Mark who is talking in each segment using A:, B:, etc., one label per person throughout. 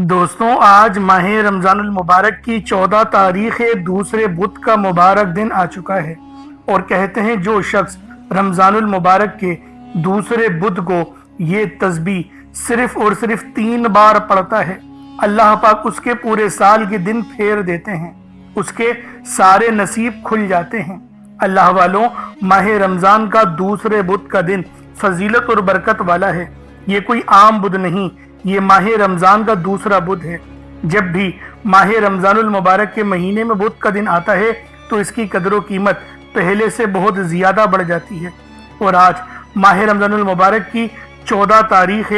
A: دوستوں، آج ماہ رمضان المبارک کی 14 تاریخ دوسرے بدھ کا مبارک دن آ چکا ہے، اور کہتے ہیں جو شخص رمضان المبارک کے دوسرے بدھ کو یہ تسبیح صرف اور صرف 3 بار پڑھتا ہے، اللہ پاک اس کے پورے سال کے دن پھیر دیتے ہیں، اس کے سارے نصیب کھل جاتے ہیں۔ اللہ والوں، ماہ رمضان کا دوسرے بدھ کا دن فضیلت اور برکت والا ہے۔ یہ کوئی عام بدھ نہیں، یہ ماہ رمضان کا دوسرا بدھ ہے۔ جب بھی ماہ رمضان المبارک کے مہینے میں بدھ کا دن آتا ہے تو اس کی قدر و قیمت پہلے سے بہت زیادہ بڑھ جاتی ہے، اور آج ماہ رمضان المبارک کی 14 تاریخ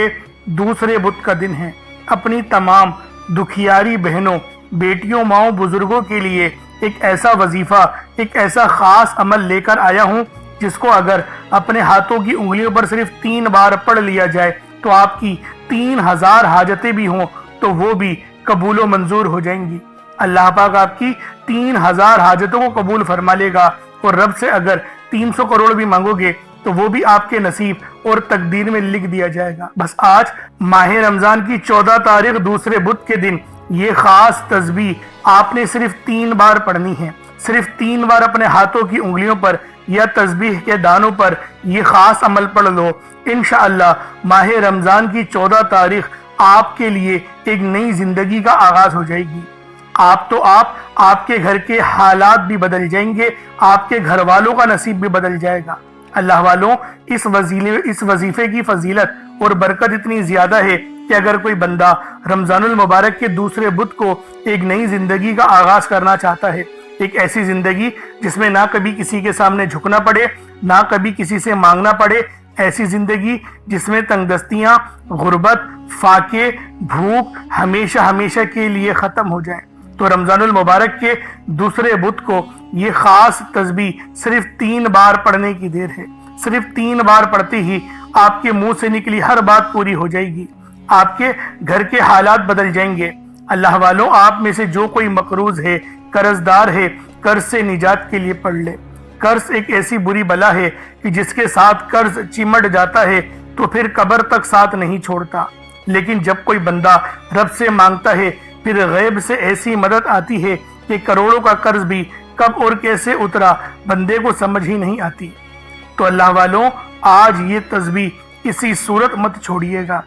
A: دوسرے بدھ کا دن ہے۔ اپنی تمام دکھیاری بہنوں، بیٹیوں، ماؤں، بزرگوں کے لیے ایک ایسا وظیفہ، ایک ایسا خاص عمل لے کر آیا ہوں جس کو اگر اپنے ہاتھوں کی انگلیوں پر صرف 3 بار پڑھ لیا جائے تو آپ کی 3000 حاجتیں بھی ہوں تو وہ بھی قبول و منظور ہو جائیں گی۔ اللہ پاک آپ کی 3000 حاجتوں کو قبول فرما لے گا، اور رب سے اگر 300 کروڑ بھی مانگو گے تو وہ بھی آپ کے نصیب اور تقدیر میں لکھ دیا جائے گا۔ بس آج ماہ رمضان کی 14 تاریخ دوسرے بدھ کے دن یہ خاص تسبیح آپ نے صرف 3 بار پڑھنی ہے۔ صرف 3 بار اپنے ہاتھوں کی انگلیوں پر یا تسبیح کے دانوں پر یہ خاص عمل پڑھ لو، انشاءاللہ ماہ رمضان کی 14 تاریخ آپ کے لیے ایک نئی زندگی کا آغاز ہو جائے گی۔ آپ کے گھر کے حالات بھی بدل جائیں گے، آپ کے گھر والوں کا نصیب بھی بدل جائے گا۔ اللہ والوں، اس وظیفے کی فضیلت اور برکت اتنی زیادہ ہے کہ اگر کوئی بندہ رمضان المبارک کے دوسرے بدھ کو ایک نئی زندگی کا آغاز کرنا چاہتا ہے، ایک ایسی زندگی جس میں نہ کبھی کسی کے سامنے جھکنا پڑے، نہ کبھی کسی سے مانگنا پڑے، ایسی زندگی جس میں تنگدستیاں، غربت، فاقے، بھوک ہمیشہ ہمیشہ کے لیے ختم ہو جائیں، تو رمضان المبارک کے دوسرے بدھ کو یہ خاص تسبیح صرف 3 بار پڑھنے کی دیر ہے۔ صرف 3 بار پڑھتے ہی آپ کے منہ سے نکلی ہر بات پوری ہو جائے گی، آپ کے گھر کے حالات بدل جائیں گے۔ اللہ والوں، آپ میں سے جو کوئی مقروض ہے، قرض دار ہے، قرض سے نجات کے لیے پڑھ لے۔ قرض ایک ایسی بری بلا ہے کہ جس کے ساتھ قرض چمٹ جاتا ہے تو پھر قبر تک ساتھ نہیں چھوڑتا، لیکن جب کوئی بندہ رب سے مانگتا ہے پھر غیب سے ایسی مدد آتی ہے کہ کروڑوں کا قرض بھی کب اور کیسے اترا بندے کو سمجھ ہی نہیں آتی۔ تو اللہ والوں، آج یہ تسبیح اسی صورت مت چھوڑیے گا۔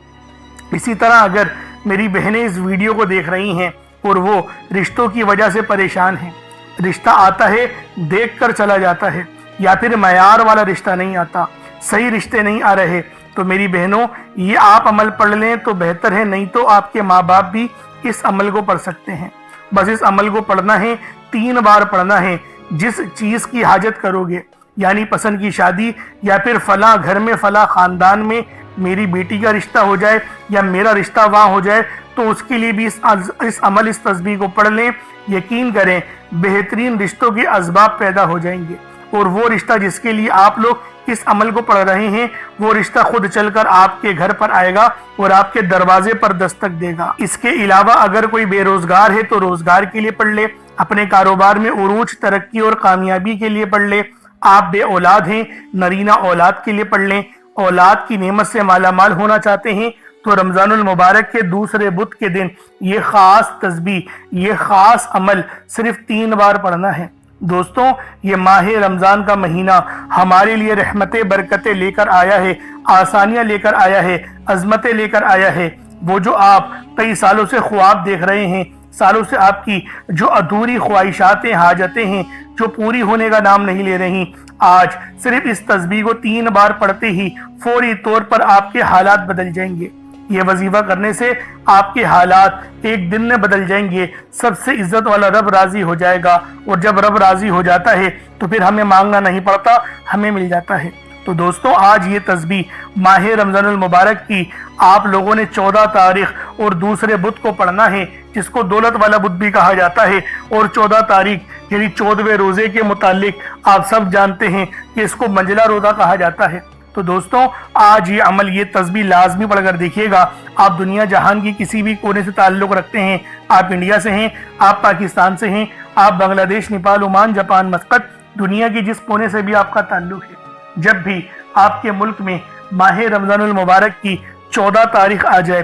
A: اسی طرح اگر میری بہنیں اس ویڈیو کو دیکھ رہی ہیں اور وہ رشتوں کی وجہ سے پریشان ہیں، رشتہ آتا ہے دیکھ کر چلا جاتا ہے، یا پھر معیار والا رشتہ نہیں آتا، صحیح رشتے نہیں آ رہے، تو میری بہنوں یہ آپ عمل پڑھ لیں تو بہتر ہے، نہیں تو آپ کے ماں باپ بھی اس عمل کو پڑھ سکتے ہیں۔ بس اس عمل کو پڑھنا ہے، 3 بار پڑھنا ہے۔ جس چیز کی حاجت کرو گے، یعنی پسند کی شادی، یا پھر فلاں گھر میں فلاں خاندان میں میری بیٹی کا رشتہ ہو جائے یا میرا رشتہ وہاں ہو جائے، تو اس کے لیے بھی اس تسبیح کو پڑھ لیں۔ یقین کریں بہترین رشتوں کے اسباب پیدا ہو جائیں گے، اور وہ رشتہ جس کے لیے آپ لوگ اس عمل کو پڑھ رہے ہیں وہ رشتہ خود چل کر آپ کے گھر پر آئے گا اور آپ کے دروازے پر دستک دے گا۔ اس کے علاوہ اگر کوئی بے روزگار ہے تو روزگار کے لیے پڑھ لے، اپنے کاروبار میں عروج، ترقی اور کامیابی کے لیے پڑھ لے۔ آپ بے اولاد ہیں، نرینہ اولاد کے لیے پڑھ لیں۔ اولاد کی نعمت سے مالا مال ہونا چاہتے ہیں تو رمضان المبارک کے دوسرے بدھ کے دن یہ خاص تسبیح، یہ خاص عمل صرف 3 بار پڑھنا ہے۔ دوستوں، یہ ماہ رمضان کا مہینہ ہمارے لیے رحمتیں، برکتیں لے کر آیا ہے، آسانیاں لے کر آیا ہے، عظمتیں لے کر آیا ہے۔ وہ جو آپ کئی سالوں سے خواب دیکھ رہے ہیں، سالوں سے آپ کی جو ادھوری خواہشاتیں، حاجتیں ہیں جو پوری ہونے کا نام نہیں لے رہی، آج صرف اس تسبیح کو 3 بار پڑھتے ہی فوری طور پر آپ کے حالات بدل جائیں گے۔ یہ وظیفہ کرنے سے آپ کے حالات ایک دن میں بدل جائیں گے۔ سب سے عزت والا رب راضی ہو جائے گا، اور جب رب راضی ہو جاتا ہے تو پھر ہمیں مانگنا نہیں پڑتا، ہمیں مل جاتا ہے۔ تو دوستوں، آج یہ تسبیح ماہ رمضان المبارک کی آپ لوگوں نے 14 تاریخ اور دوسرے بدھ کو پڑھنا ہے، جس کو دولت والا بدھ بھی کہا جاتا ہے، اور 14 تاریخ یعنی 14ویں روزے کے متعلق آپ سب جانتے ہیں کہ اس کو منجلا روزہ کہا جاتا ہے۔ تو دوستوں، آج یہ عمل، یہ تسبیح لازمی پڑھ کر دیکھیے گا۔ آپ دنیا جہان کی کسی بھی کونے سے تعلق رکھتے ہیں، آپ انڈیا سے ہیں، آپ پاکستان سے ہیں، آپ بنگلہ دیش، نیپال، عمان، جاپان، مسقط، دنیا کی جس کونے سے بھی آپ کا تعلق ہے، جب بھی آپ کے ملک میں ماہ رمضان المبارک کی 14 تاریخ آ جائے،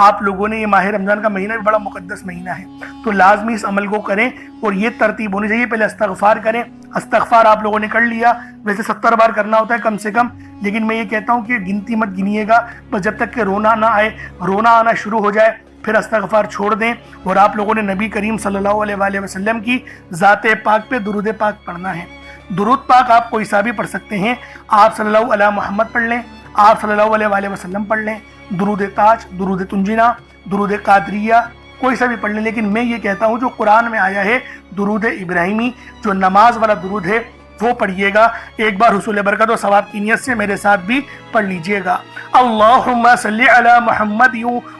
A: آپ لوگوں نے یہ ماہ رمضان کا مہینہ بھی بڑا مقدس مہینہ ہے، تو لازمی اس عمل کو کریں، اور یہ ترتیب ہونی چاہیے، پہلے استغفار کریں۔ استغفار آپ لوگوں نے کر لیا، ویسے 70 بار کرنا ہوتا ہے کم سے کم، لیکن میں یہ کہتا ہوں کہ گنتی مت گنیے گا، بس جب تک کہ رونا نہ آئے، رونا آنا شروع ہو جائے پھر استغفار چھوڑ دیں، اور آپ لوگوں نے نبی کریم صلی اللہ علیہ وآلہ وسلم کی ذات پاک پہ درود پاک پڑھنا ہے۔ درود پاک آپ کوئی سا بھی پڑھ سکتے ہیں، آپ صلی اللہ علیہ محمد پڑھ لیں، آپ صلی اللہ علیہ وآلہ وسلم پڑھ لیں، درود تاج، درود تنجینا، درود قادریہ، کوئی سا بھی پڑھ لیں، لیکن میں یہ کہتا ہوں جو قرآن میں آیا ہے درود ابراہیمی، جو نماز والا درود ہے وہ پڑھیے گا۔ ایک بار حصول برکت و ثواب کی نیت سے میرے ساتھ بھی پڑھ لیجئے گا۔ اللہم صلی علی محمد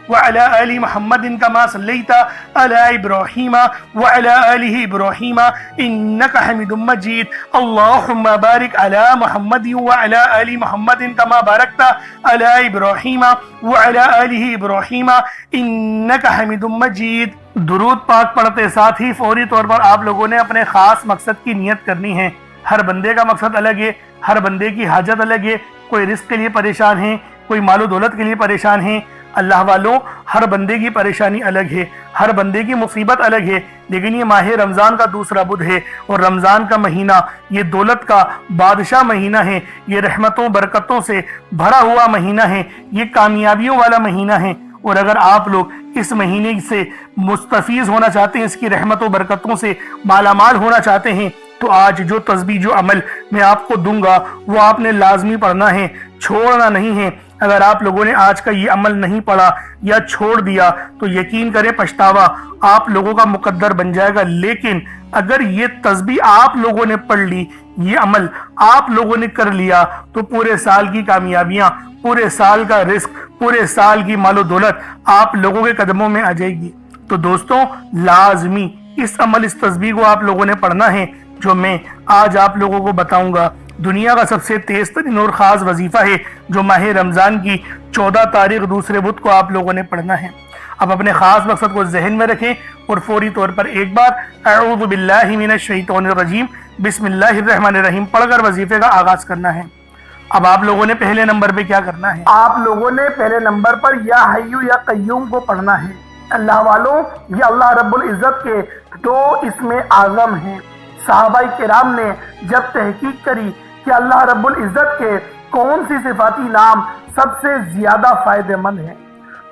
A: وعلی آل محمد کما صلیت علی ابراہیم وعلی آل ابراہیم انک حمید مجید۔ اللہم بارک علی محمد وعلی آل محمد کما بارکت علی ابراہیم وعلی آل ابراہیم انک حمید مجید۔ درود پاک پڑھتے ساتھ ہی فوری طور پر آپ لوگوں نے اپنے خاص مقصد کی نیت کرنی ہے۔ ہر بندے کا مقصد الگ ہے، ہر بندے کی حاجت الگ ہے، کوئی رزق کے لیے پریشان ہے، کوئی مال و دولت کے لیے پریشان ہے۔ اللہ والوں، ہر بندے کی پریشانی الگ ہے، ہر بندے کی مصیبت الگ ہے، لیکن یہ ماہ رمضان کا دوسرا بدھ ہے، اور رمضان کا مہینہ یہ دولت کا بادشاہ مہینہ ہے، یہ رحمتوں برکتوں سے بھرا ہوا مہینہ ہے، یہ کامیابیوں والا مہینہ ہے، اور اگر آپ لوگ اس مہینے سے مستفیض ہونا چاہتے ہیں، اس کی رحمتوں برکتوں سے مالا مال ہونا چاہتے ہیں، تو آج جو تسبیح جو عمل میں آپ کو دوں گا وہ آپ نے لازمی پڑھنا ہے، چھوڑنا نہیں ہے۔ اگر آپ لوگوں نے آج کا یہ عمل نہیں پڑھا یا چھوڑ دیا تو یقین کریں پچھتاوا آپ لوگوں کا مقدر بن جائے گا، لیکن اگر یہ تسبیح آپ لوگوں نے پڑھ لی، یہ عمل آپ لوگوں نے کر لیا، تو پورے سال کی کامیابیاں، پورے سال کا رزق، پورے سال کی مال و دولت آپ لوگوں کے قدموں میں آ جائے گی۔ تو دوستوں، لازمی اس عمل، اس تسبیح کو آپ لوگوں نے پڑھنا ہے جو میں آج آپ لوگوں کو بتاؤں گا۔ دنیا کا سب سے تیز ترین اور خاص وظیفہ ہے جو ماہ رمضان کی 14 تاریخ دوسرے بدھ کو آپ لوگوں نے پڑھنا ہے۔ اب اپنے خاص مقصد کو ذہن میں رکھیں اور فوری طور پر ایک بار اعوذ باللہ من الشیطان الرجیم بسم اللہ الرحمن الرحیم پڑھ کر وظیفے کا آغاز کرنا ہے۔ اب آپ لوگوں نے پہلے نمبر پہ کیا کرنا ہے؟
B: آپ لوگوں نے پہلے نمبر پر یا حیو یا قیوم کو پڑھنا ہے۔ اللہ والوں، یہ اللہ رب العزت کے 2 اسم اعظم ہیں۔ صحابہ کرام نے جب تحقیق کری کہ اللہ رب العزت کے کون سی صفاتی نام سب سے زیادہ فائدہ مند ہیں،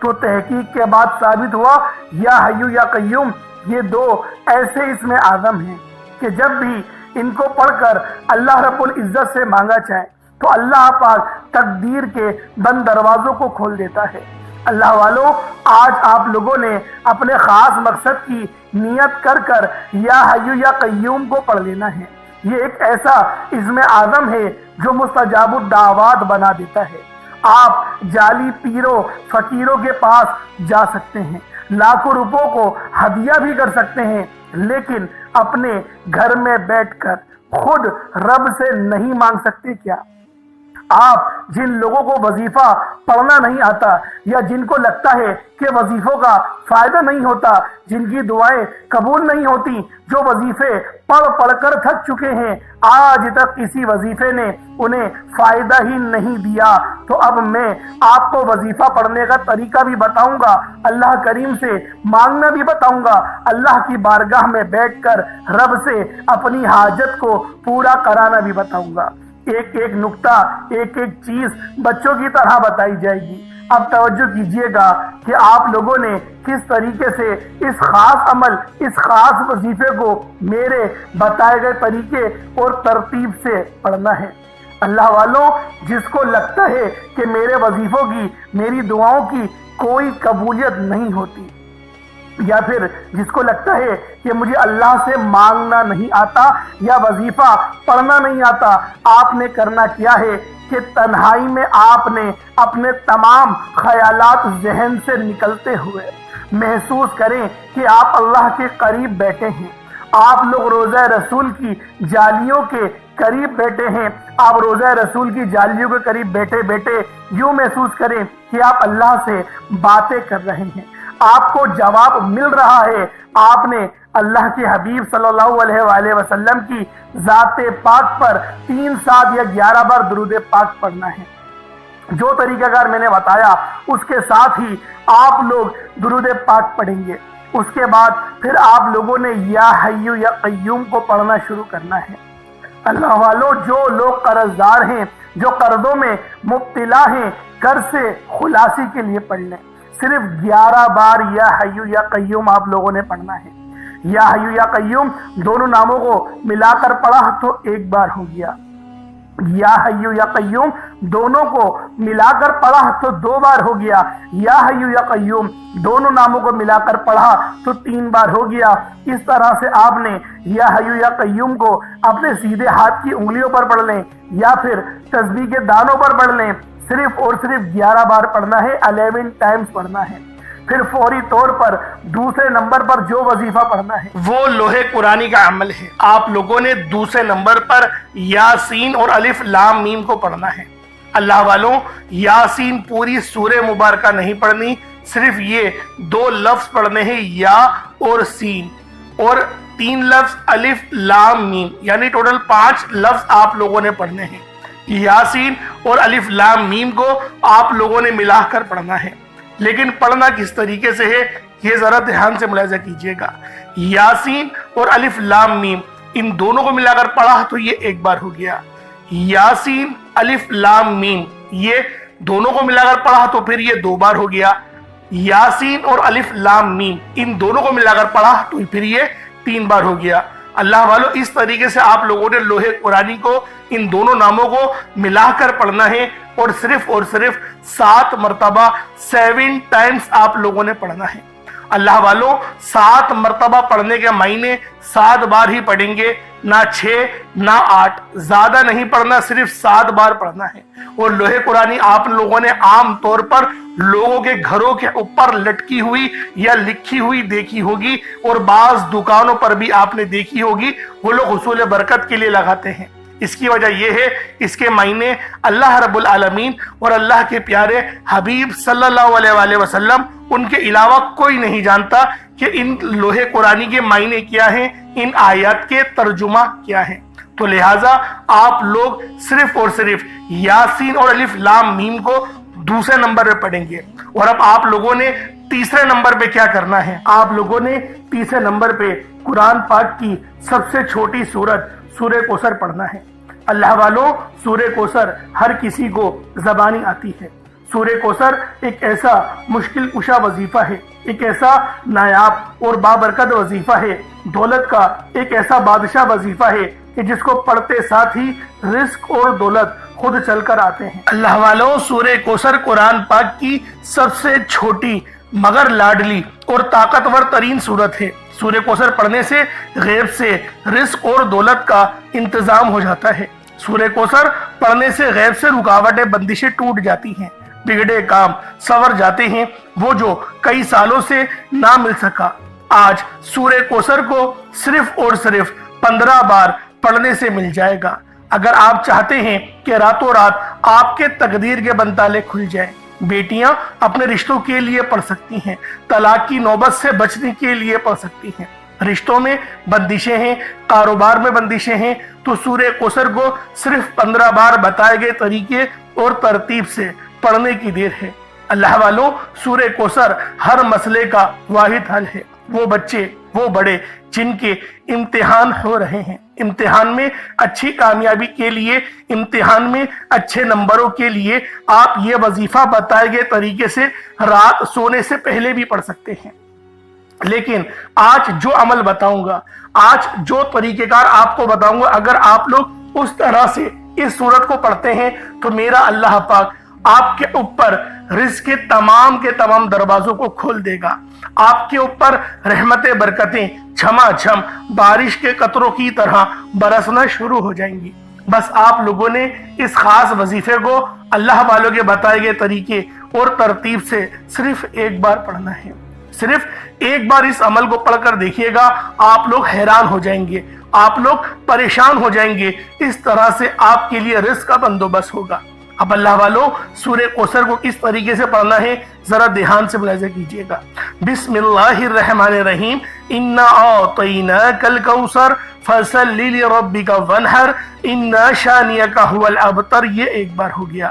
B: تو تحقیق کے بعد ثابت ہوا یا حیو یا قیوم یہ 2 ایسے اسم اعظم ہیں کہ جب بھی ان کو پڑھ کر اللہ رب العزت سے مانگا جائے تو اللہ پاک تقدیر کے بند دروازوں کو کھول دیتا ہے۔ اللہ والوں، آج آپ لوگوں نے اپنے خاص مقصد کی نیت کر کر یا حیو یا قیوم کو پڑھ لینا ہے۔ یہ ایک ایسا اسم اعظم ہے جو مستجاب الدعوات بنا دیتا ہے۔ آپ جعلی پیروں فقیروں کے پاس جا سکتے ہیں، لاکھوں روپوں کو ہدیہ بھی کر سکتے ہیں، لیکن اپنے گھر میں بیٹھ کر خود رب سے نہیں مانگ سکتے کیا؟ آپ جن لوگوں کو وظیفہ پڑھنا نہیں آتا یا جن کو لگتا ہے کہ وظیفوں کا فائدہ نہیں ہوتا، جن کی دعائیں قبول نہیں ہوتی، جو وظیفے پڑھ پڑھ کر تھک چکے ہیں، آج تک کسی وظیفے نے انہیں فائدہ ہی نہیں دیا، تو اب میں آپ کو وظیفہ پڑھنے کا طریقہ بھی بتاؤں گا، اللہ کریم سے مانگنا بھی بتاؤں گا، اللہ کی بارگاہ میں بیٹھ کر رب سے اپنی حاجت کو پورا کرانا بھی بتاؤں گا۔ ایک ایک نقطہ، ایک ایک چیز بچوں کی طرح بتائی جائے گی۔ اب توجہ کیجئے گا کہ آپ لوگوں نے کس طریقے سے اس خاص عمل، اس خاص وظیفے کو میرے بتائے گئے طریقے اور ترتیب سے پڑھنا ہے۔ اللہ والوں، جس کو لگتا ہے کہ میرے وظیفوں کی، میری دعاؤں کی کوئی قبولیت نہیں ہوتی، یا پھر جس کو لگتا ہے کہ مجھے اللہ سے مانگنا نہیں آتا یا وظیفہ پڑھنا نہیں آتا، آپ نے کرنا کیا ہے کہ تنہائی میں آپ نے اپنے تمام خیالات ذہن سے نکلتے ہوئے محسوس کریں کہ آپ اللہ کے قریب بیٹھے ہیں، آپ لوگ روضہ رسول کی جالیوں کے قریب بیٹھے ہیں، آپ روضہ رسول کی جالیوں کے قریب بیٹھے بیٹھے یوں محسوس کریں کہ آپ اللہ سے باتیں کر رہے ہیں، آپ کو جواب مل رہا ہے۔ آپ نے اللہ کے حبیب صلی اللہ علیہ وآلہ وسلم کی ذات پاک پر 3 7 یا 11 بار درود پاک پڑھنا ہے۔ جو طریقہ کار میں نے بتایا اس کے ساتھ ہی آپ لوگ درود پاک پڑھیں گے۔ اس کے بعد پھر آپ لوگوں نے یا حیو یا قیوم کو پڑھنا شروع کرنا ہے۔ اللہ والوں، جو لوگ قرض دار ہیں، جو قرضوں میں مبتلا ہیں، قرض سے خلاصی کے لیے پڑھ لیں۔ صرف 11 بار یا حیو یا قیوم آپ لوگوں نے پڑھنا ہے۔ یا حیو یا قیوم دونوں ناموں کو ملا کر پڑھا تو ایک بار ہو گیا، یا حیو یا قیوم دونوں کو ملا کر پڑھا تو 2 بار ہو گیا، یا حیو یا قیوم دونوں ناموں کو ملا کر پڑھا تو 3 بار ہو گیا۔ اس طرح سے آپ نے یا حیو یا قیوم کو اپنے سیدھے ہاتھ کی انگلیوں پر پڑھ لیں یا پھر تسبیح کے دانوں پر پڑھ لیں۔ صرف اور صرف 11 بار پڑھنا ہے، 11 ٹائمز پڑھنا ہے۔ پھر فوری طور پر دوسرے نمبر پر جو وظیفہ پڑھنا ہے
A: وہ لوہے قرآنی کا عمل ہے۔ آپ لوگوں نے دوسرے نمبر پر یاسین اور الف لام میم کو پڑھنا ہے۔ اللہ والوں، یاسین پوری سورہ مبارکہ نہیں پڑھنی، صرف یہ 2 لفظ پڑھنے ہیں، یا اور سین، اور 3 لفظ الف لام میم، یعنی ٹوٹل 5 لفظ آپ لوگوں نے پڑھنے ہیں۔ یاسین اور الف لام میم کو آپ لوگوں نے ملا کر پڑھنا ہے، لیکن پڑھنا کس طریقے سے ہے یہ ذرا دھیان سے ملاحظہ کیجئے گا۔ یاسین اور الف لام میم ان دونوں کو ملا کر پڑھا تو یہ ایک بار ہو گیا، یاسین الف لام میم یہ دونوں کو ملا کر پڑھا تو پھر یہ 2 بار ہو گیا، یاسین اور الف لام میم ان دونوں کو ملا کر پڑھا تو پھر یہ 3 بار ہو گیا۔ اللہ والو، اس طریقے سے آپ لوگوں نے لوہے قرآنی کو ان دونوں ناموں کو ملا کر پڑھنا ہے، اور صرف 7 مرتبہ 7 ٹائمز آپ لوگوں نے پڑھنا ہے۔ اللہ والوں، 7 مرتبہ پڑھنے کے معنی 7 بار ہی پڑھیں گے، نہ 6 نہ 8، زیادہ نہیں پڑھنا، صرف 7 بار پڑھنا ہے۔ اور لوہے قرآنی آپ لوگوں نے عام طور پر لوگوں کے گھروں کے اوپر لٹکی ہوئی یا لکھی ہوئی دیکھی ہوگی، اور بعض دکانوں پر بھی آپ نے دیکھی ہوگی، وہ لوگ حصول برکت کے لیے لگاتے ہیں۔ اس کی وجہ یہ ہے، اس کے معنی اللہ رب العالمین اور اللہ کے پیارے حبیب صلی اللہ علیہ وآلہ وسلم ان کے علاوہ کوئی نہیں جانتا کہ ان لوہے قرآنی کے معنی کیا ہیں، ان آیات کے ترجمہ کیا ہیں۔ تو لہٰذا آپ لوگ صرف اور صرف یاسین اور الف لام میم کو دوسرے نمبر پہ پڑھیں گے۔ اور اب آپ لوگوں نے تیسرے نمبر پہ کیا کرنا ہے؟ آپ لوگوں نے تیسرے نمبر پہ قرآن پاک کی سب سے چھوٹی سورت سورہ کوثر پڑھنا ہے۔ اللہ والوں، سورہ کوثر ہر کسی کو زبانی آتی ہے۔ سورہ کوثر ایک ایسا مشکل کشا وظیفہ ہے، ایک ایسا نایاب اور بابرکت وظیفہ ہے، دولت کا ایک ایسا بادشاہ وظیفہ ہے کہ جس کو پڑھتے ساتھ ہی رزق اور دولت خود چل کر آتے ہیں۔ اللہ والوں، سورہ کوثر قرآن پاک کی سب سے چھوٹی مگر لاڈلی اور طاقتور ترین سورت ہے۔ سورہ کوثر پڑھنے سے غیب سے رزق اور دولت کا انتظام ہو جاتا ہے۔ سورہ کوثر پڑھنے سے غیب سے رکاوٹیں بندشیں ٹوٹ جاتی ہیں، بگڑے کام سنور جاتے ہیں، وہ جو کئی سالوں سے نہ مل سکا آج سورہ کوثر کو صرف اور صرف 15 بار پڑھنے سے مل جائے گا۔ اگر آپ چاہتے ہیں کہ راتوں رات آپ کے تقدیر کے بنتالے کھل جائیں، بیٹیاں اپنے رشتوں کے لیے پڑھ سکتی ہیں، طلاق کی نوبت سے بچنے کے لیے پڑھ سکتی ہیں، رشتوں میں بندشیں ہیں، کاروبار میں بندشیں ہیں، تو سورہ کوثر کو صرف 15 بار بتائے گئے طریقے اور ترتیب سے پڑھنے کی دیر ہے۔ اللہ والوں، سورہ کوثر ہر مسئلے کا واحد حل ہے۔ وہ بچے، وہ بڑے جن کے امتحان ہو رہے ہیں، امتحان میں اچھی کامیابی کے لیے، امتحان میں اچھے نمبروں کے لیے آپ یہ وظیفہ بتائے گئے طریقے سے رات سونے سے پہلے بھی پڑھ سکتے ہیں۔ لیکن آج جو عمل بتاؤں گا، آج جو طریقہ کار آپ کو بتاؤں گا، اگر آپ لوگ اس طرح سے اس سورت کو پڑھتے ہیں تو میرا اللہ پاک آپ کے اوپر رزق کے تمام دروازوں کو کھول دے گا۔ آپ کے اوپر رحمتیں، برکتیں چھما چھم بارش کے قطروں کی طرح برسنا شروع ہو جائیں گی۔ بس آپ لوگوں نے اس خاص وظیفے کو اللہ والوں کے بتائے گئے طریقے اور ترتیب سے صرف ایک بار پڑھنا ہے۔ صرف ایک بار اس عمل کو پڑھ کر دیکھیے گا، آپ لوگ حیران ہو جائیں گے، آپ لوگ پریشان ہو جائیں گے، اس طرح سے آپ کے لیے رزق کا بندوبست ہوگا۔ اب اللہ والوں، سورہ کوثر کو کس طریقے سے پڑھنا ہے ذرا دھیان سے ملاحظہ کیجئے گا۔ بسم اللہ الرحمن الرحیم، انا اعطیناک الکوثر فصلی لربک وانحر ان شانئک ھو الابتر، یہ ایک بار ہو گیا۔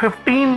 A: 15